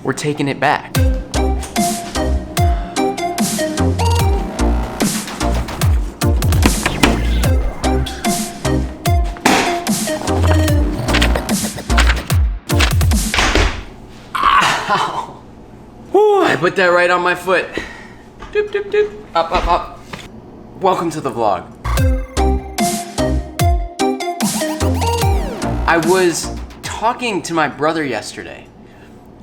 we're taking it back. Ow! Whew, I put that right on my foot. Doop, doop, doop. Up, up, up. Welcome to the vlog. I was talking to my brother yesterday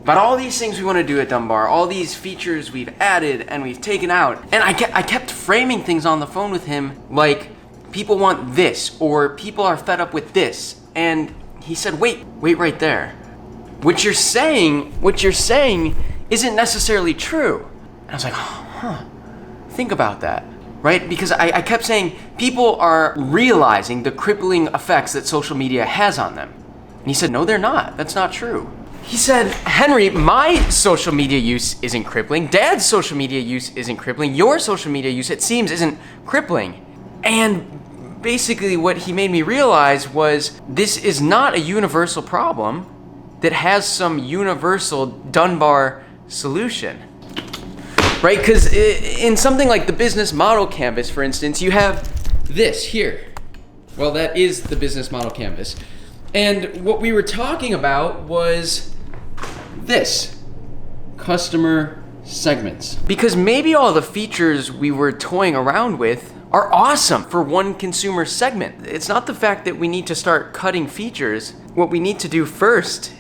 about all these things we want to do at Dunbar, all these features we've added and we've taken out. And I kept framing things on the phone with him like, people want this, or people are fed up with this. And he said, wait right there. What you're saying isn't necessarily true. And I was like, huh, think about that, right? Because I kept saying people are realizing the crippling effects that social media has on them. And he said, no, they're not. That's not true. He said, Henry, my social media use isn't crippling. Dad's social media use isn't crippling. Your social media use, it seems, isn't crippling. And basically what he made me realize was this is not a universal problem that has some universal Dunbar solution, right? Because in something like the business model canvas, for instance, you have this here. Well, that is the business model canvas. And what we were talking about was this, customer segments. Because maybe all the features we were toying around with are awesome for one consumer segment. It's not the fact that we need to start cutting features. What we need to do first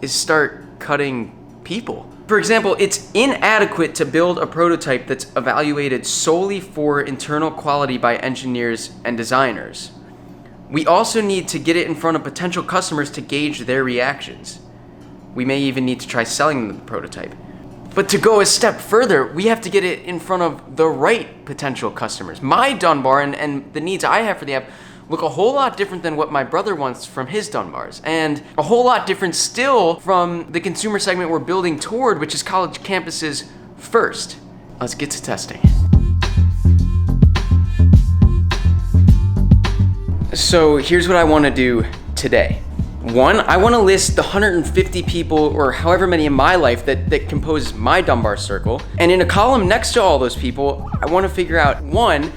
is start cutting people. For example, it's inadequate to build a prototype that's evaluated solely for internal quality by engineers and designers. We also need to get it in front of potential customers to gauge their reactions. We may even need to try selling them the prototype. But to go a step further, we have to get it in front of the right potential customers. My Dunbar and the needs I have for the app look a whole lot different than what my brother wants from his Dunbars, and a whole lot different still from the consumer segment we're building toward, which is college campuses first. Let's get to testing. So here's what I want to do today. One, I want to list the 150 people or however many in my life that compose my Dunbar circle. And in a column next to all those people, I want to figure out, one,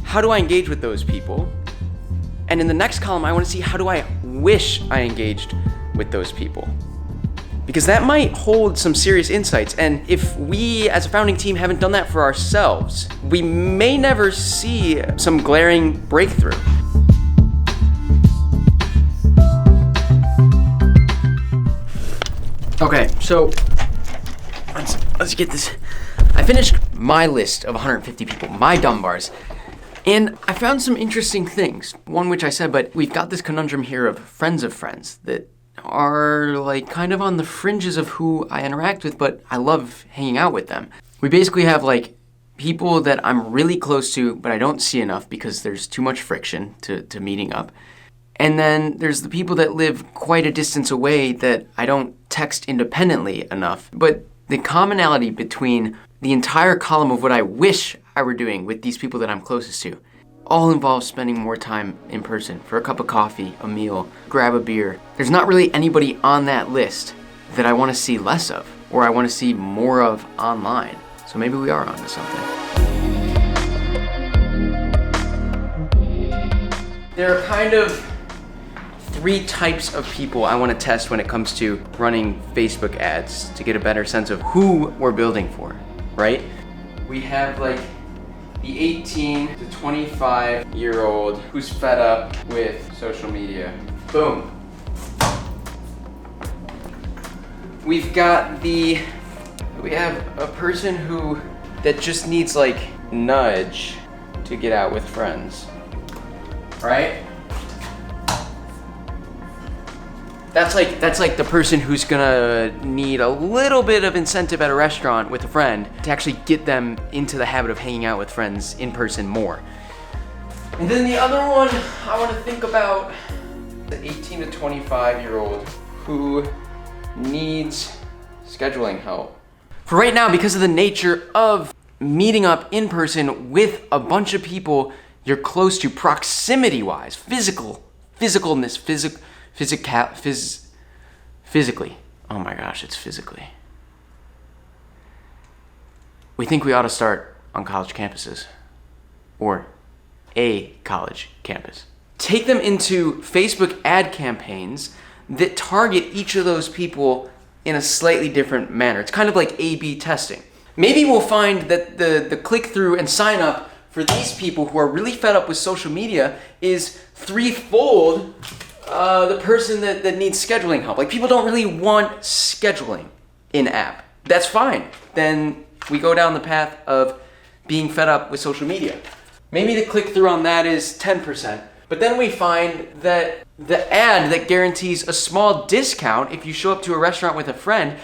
how do I engage with those people? And in the next column, I want to see how do I wish I engaged with those people? Because that might hold some serious insights. And if we as a founding team haven't done that for ourselves, we may never see some glaring breakthrough. Okay, so let's get this. I finished my list of 150 people, my Dunbars, and I found some interesting things. One which I said, but we've got this conundrum here of friends that are like kind of on the fringes of who I interact with, but I love hanging out with them. We basically have like people that I'm really close to, but I don't see enough because there's too much friction to meeting up. And then there's the people that live quite a distance away that I don't text independently enough. But the commonality between the entire column of what I wish I were doing with these people that I'm closest to all involves spending more time in person for a cup of coffee, a meal, grab a beer. There's not really anybody on that list that I want to see less of or I want to see more of online. So maybe we are onto something. There are kind of three types of people I want to test when it comes to running Facebook ads to get a better sense of who we're building for, right? We have like the 18 to 25 year old who's fed up with social media. Boom. We have a person that just needs like nudge to get out with friends, right? That's like the person who's gonna need a little bit of incentive at a restaurant with a friend to actually get them into the habit of hanging out with friends in person more. And then the other one I want to think about, the 18 to 25 year old who needs scheduling help. For right now, because of the nature of meeting up in person with a bunch of people you're close to proximity-wise, physically. Oh my gosh, it's physically. we think we ought to start on college campuses, or a college campus. Take them into Facebook ad campaigns that target each of those people in a slightly different manner. It's kind of like A/B testing. Maybe we'll find that the click-through and sign-up for these people who are really fed up with social media is threefold the person that needs scheduling help. Like, people don't really want scheduling in-app. That's fine. Then we go down the path of being fed up with social media. Maybe the click-through on that is 10%. But then we find that the ad that guarantees a small discount if you show up to a restaurant with a friend,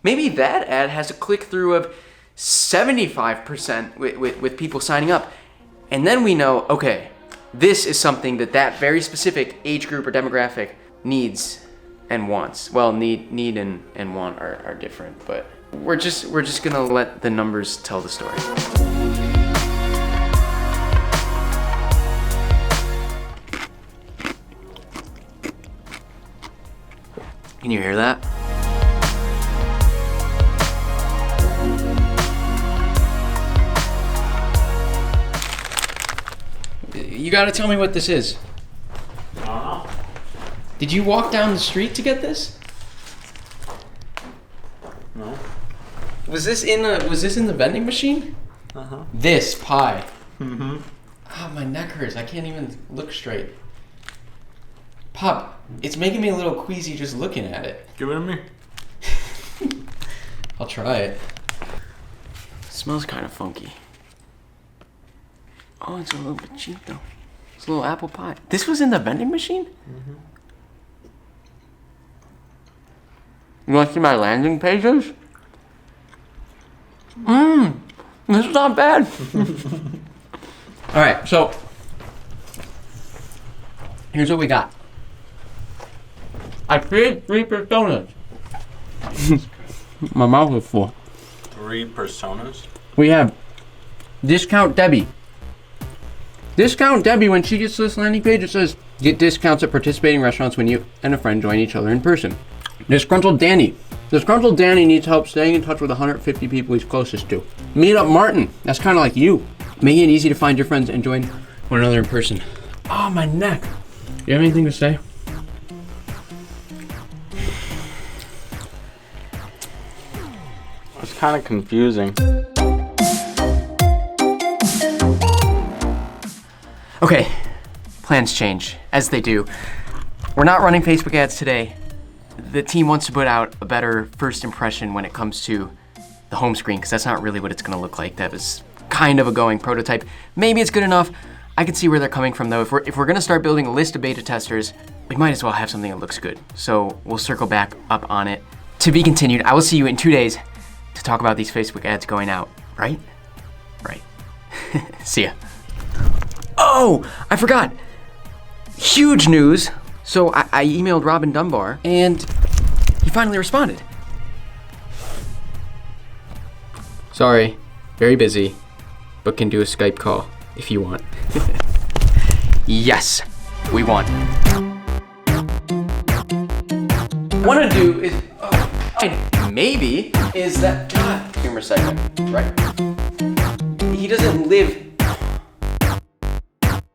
maybe that ad has a click-through of 75% with people signing up. And then we know, okay, this is something that very specific age group or demographic needs and wants. Well, need and want are different, but we're just gonna let the numbers tell the story. Can you hear that? You gotta tell me what this is. I don't know. Did you walk down the street to get this? No. Was this in the vending machine? Uh-huh. This pie. Mm-hmm. Oh, my neck hurts. I can't even look straight. Pop, it's making me a little queasy just looking at it. Give it to me. I'll try it. It smells kind of funky. Oh, it's a little bit cheap though. It's a little apple pie. This was in the vending machine? Mm-hmm. You want to see my landing pages? This is not bad. All right, so here's what we got. I created 3 personas. My mouth is full. 3 personas? We have Discount Debbie. Discount Debbie, when she gets to this landing page, it says, get discounts at participating restaurants when you and a friend join each other in person. Disgruntled Danny. Disgruntled Danny needs help staying in touch with 150 people he's closest to. Meet Up Martin. That's kind of like you. Making it easy to find your friends and join one another in person. Oh, my neck. Do you have anything to say? It's kind of confusing. Okay, plans change, as they do. We're not running Facebook ads today. The team wants to put out a better first impression when it comes to the home screen, because that's not really what it's gonna look like. That was kind of a going prototype. Maybe it's good enough. I can see where they're coming from though. If we're gonna start building a list of beta testers, we might as well have something that looks good. So we'll circle back up on it. To be continued. I will see you in 2 days to talk about these Facebook ads going out, right? Right. See ya. Oh, I forgot. Huge news. So I emailed Robin Dunbar and he finally responded. Sorry, very busy, but can do a Skype call if you want. Yes, we want. What I want to do is, maybe, is that, humor segment, right? He doesn't live